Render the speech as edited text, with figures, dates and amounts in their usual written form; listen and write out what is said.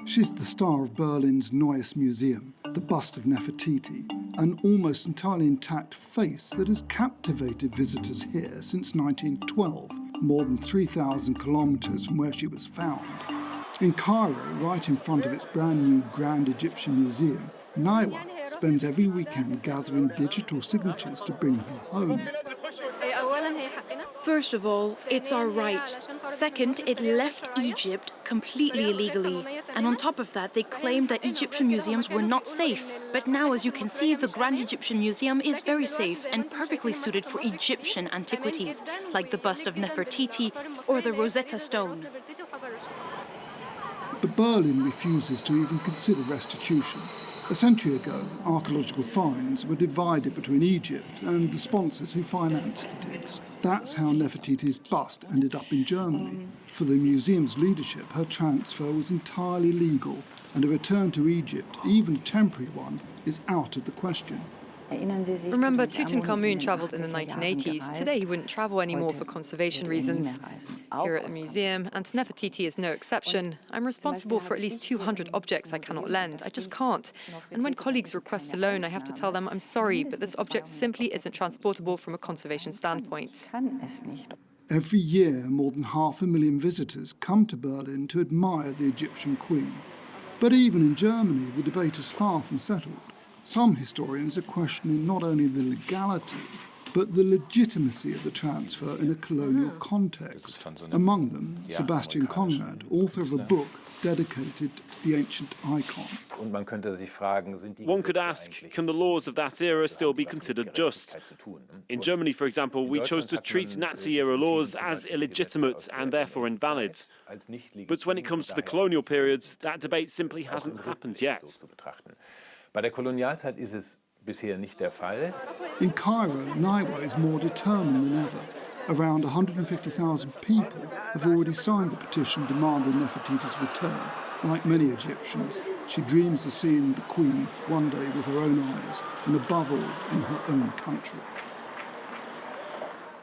She's the star of Berlin's Neues museum, the bust of Nefertiti, an almost entirely intact face that has captivated visitors here since 1912, more than 3,000 kilometres from where she was found. In Cairo, right in front of its brand new Grand Egyptian Museum, Neues spends every weekend gathering digital signatures to bring her home. First of all, it's our right. Second, it left Egypt completely illegally. And on top of that, they claimed that Egyptian museums were not safe. But now, as you can see, the Grand Egyptian Museum is very safe and perfectly suited for Egyptian antiquities, like the bust of Nefertiti or the Rosetta Stone. But Berlin refuses to even consider restitution. A century ago, archaeological finds were divided between Egypt and the sponsors who financed the digs. That's how Nefertiti's bust ended up in Germany. For the museum's leadership, her transfer was entirely legal, and a return to Egypt, even a temporary one, is out of the question. Remember, Tutankhamun travelled in the 1980s. Today he wouldn't travel anymore for conservation reasons. Here at the museum, and Nefertiti is no exception. I'm responsible for at least 200 objects I cannot lend. I just can't. And when colleagues request a loan, I have to tell them, I'm sorry, but this object simply isn't transportable from a conservation standpoint. Every year, more than 500,000 visitors come to Berlin to admire the Egyptian queen. But even in Germany, the debate is far from settled. Some historians are questioning not only the legality, but the legitimacy of the transfer in a colonial context. Among them, Sebastian Conrad, author of a book dedicated to the ancient icon. One could ask, can the laws of that era still be considered just? In Germany, for example, we chose to treat Nazi-era laws as illegitimate and therefore invalid. But when it comes to the colonial periods, that debate simply hasn't happened yet. Bei der Kolonialzeit ist es bisher nicht der Fall. In Cairo, Neues is more determined than ever. Around 150,000 people have already signed the petition demanding Nefertiti's return. Like many Egyptians, she dreams of seeing the Queen one day with her own eyes, and above all, in her own country.